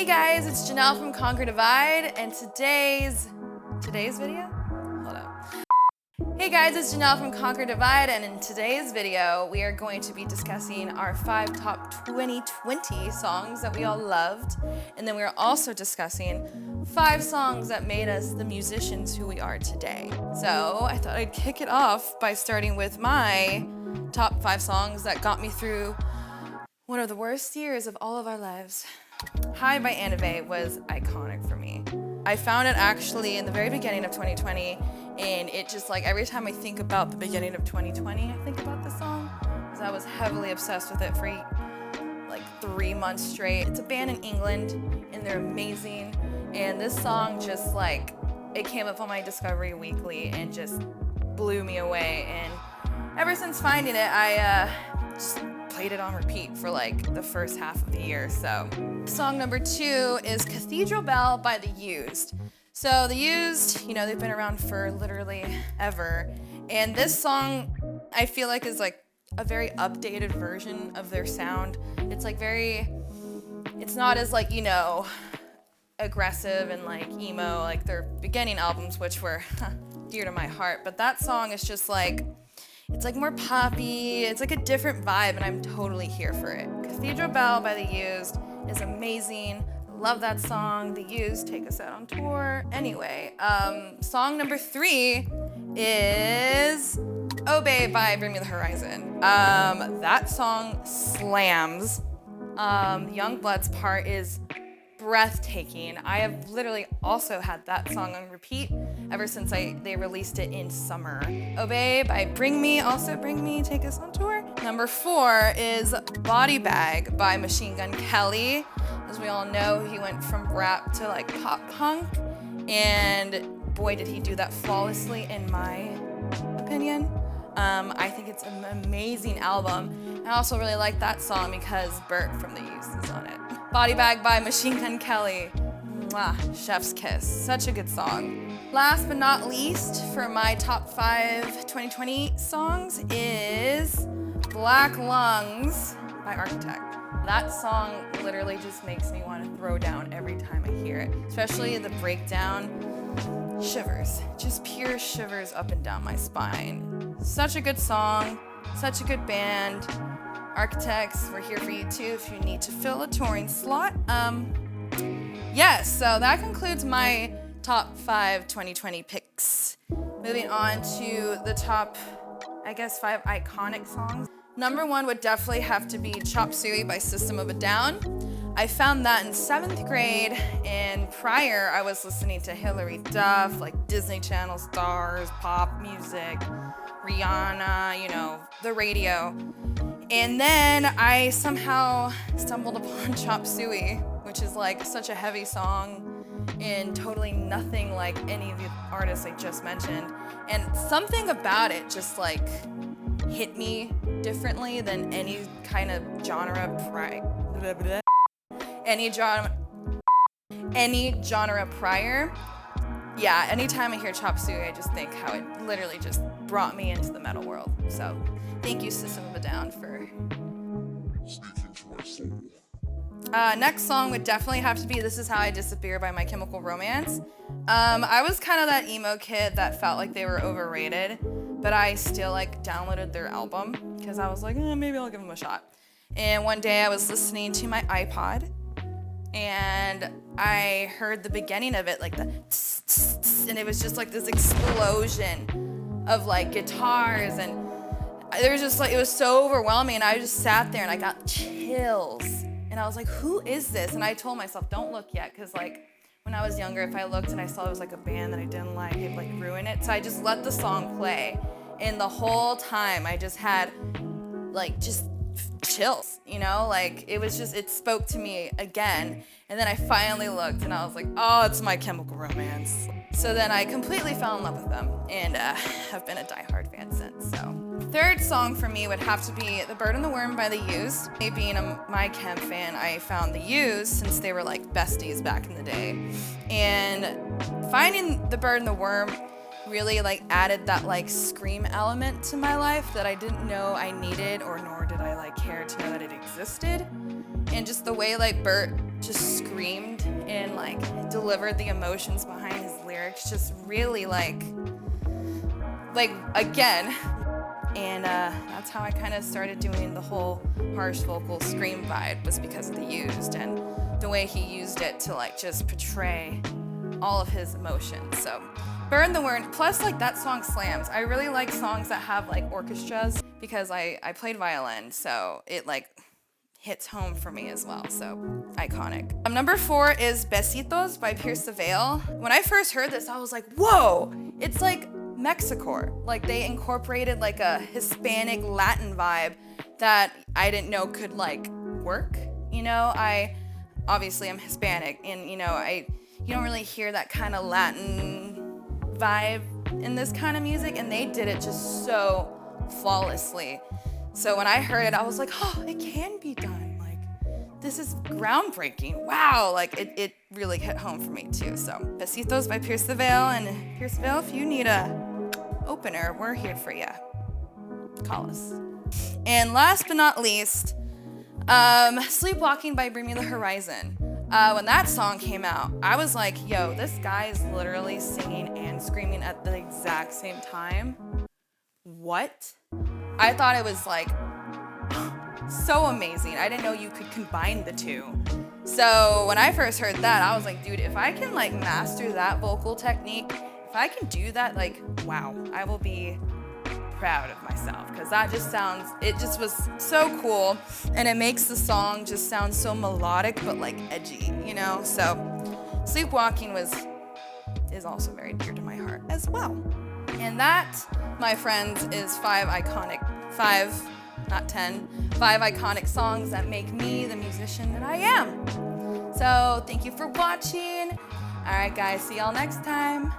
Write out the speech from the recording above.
Hey guys, it's Janelle from Conquer Divide, and today's video? Hold up. Hey guys, it's Janelle from Conquer Divide, and in today's video, we are going to be discussing our 5 top 2020 songs that we all loved, and then we're also discussing 5 songs that made us the musicians who we are today. So I thought I'd kick it off by starting with my top 5 songs that got me through one of the worst years of all of our lives. High by Anave was iconic for me. I found it actually in the very beginning of 2020, and it just like every time I think about the beginning of 2020, I think about this song, because I was heavily obsessed with it for like 3 months straight. It's a band in England, and they're amazing, and this song just like, it came up on my Discovery Weekly and just blew me away, and ever since finding it, I just played it on repeat for like the first half of the year. So song number 2 is Cathedral Bell by The Used. So The Used, you know, they've been around for literally ever, and this song I feel like is like a very updated version of their sound. It's like it's not as like, you know, aggressive and like emo like their beginning albums, which were dear to my heart, but that song is just like, it's like more poppy, it's like a different vibe, and I'm totally here for it. Cathedral Bell by The Used is amazing. Love that song. The Used take us out on tour. Anyway, song number 3 is Oh Babe by Bring Me the Horizon. That song slams. Youngblood's part is breathtaking. I have literally also had that song on repeat ever since they released it in summer. Obey by Bring Me, also Bring Me, take us on tour. Number 4 is Body Bag by Machine Gun Kelly. As we all know, he went from rap to like pop punk, and boy did he do that flawlessly in my opinion. I think it's an amazing album. I also really like that song because Bert from The Used is on it. Body Bag by Machine Gun Kelly. Mwah, chef's kiss. Such a good song. Last but not least, for my top 5 2020 songs is Black Lungs by Architect. That song literally just makes me want to throw down every time I hear it, especially the breakdown. Shivers, just pure shivers up and down my spine. Such a good song, such a good band. Architects, we're here for you too if you need to fill a touring slot. Yes, so that concludes my top 5 2020 picks. Moving on to the top, I guess, 5 iconic songs. Number 1 would definitely have to be Chop Suey by System of a Down. I found that in 7th grade, and prior I was listening to Hilary Duff, like Disney Channel stars, pop music, Rihanna, you know, the radio. And then I somehow stumbled upon Chop Suey, which is like such a heavy song and totally nothing like any of the artists I just mentioned. And something about it just like hit me differently than any kind of genre prior. Yeah, anytime I hear Chop Suey, I just think how it literally just brought me into the metal world. So thank you, System of a Down, for speaking to our soul. Next song would definitely have to be This Is How I Disappear by My Chemical Romance. I was kind of that emo kid that felt like they were overrated, but I still like downloaded their album because I was like, maybe I'll give them a shot. And one day I was listening to my iPod, and I heard the beginning of it, like the tss, tss, tss, and it was just like this explosion of like guitars, and there was just like, it was so overwhelming, and I just sat there and I got chills, and I was like, who is this? And I told myself, don't look yet, because like when I was younger, if I looked and I saw it was like a band that I didn't like, it'd like ruin it. So I just let the song play, and the whole time I just had like just chills, you know, like it was just, it spoke to me again. And then I finally looked and I was like, oh, it's My Chemical Romance. So then I completely fell in love with them, and have been a diehard fan since. So third song for me would have to be The Bird and the Worm by The Used. Me being a My Chem fan, I found The Used since they were like besties back in the day, and finding The Bird and the Worm really like added that like scream element to my life that I didn't know I needed, or nor did I like care to know that it existed. And just the way like Bert just screamed and like delivered the emotions behind his lyrics just really like again. And that's how I kind of started doing the whole harsh vocal scream vibe, was because of the used and the way he used it to like just portray all of his emotions. So Burn the Word, plus like that song slams. I really like songs that have like orchestras because I played violin, so it like hits home for me as well, so iconic. Number 4 is Besitos by Pierce the Veil. When I first heard this, I was like, whoa, it's like Mexicore. Like they incorporated like a Hispanic Latin vibe that I didn't know could like work. You know, I obviously am Hispanic, and you know, you don't really hear that kind of Latin vibe in this kind of music, and they did it just so flawlessly. So when I heard it, I was like, oh, it can be done. Like, this is groundbreaking. Wow, like it really hit home for me too. So Besitos by Pierce the Veil, and Pierce the Veil, if you need a opener, we're here for you. Call us. And last but not least, Sleepwalking by Bring Me the Horizon. When that song came out, I was like, yo, this guy is literally singing and screaming at the exact same time. What? I thought it was like so amazing. I didn't know you could combine the two. So when I first heard that, I was like, dude, if I can like master that vocal technique, if I can do that, like, wow, I will be proud of myself, because that just sounds, it just was so cool, and it makes the song just sound so melodic but like edgy, you know? So Sleepwalking is also very dear to my heart as well. And that, my friends, is 5 iconic songs that make me the musician that I am. So thank you for watching. All right, guys, see y'all next time.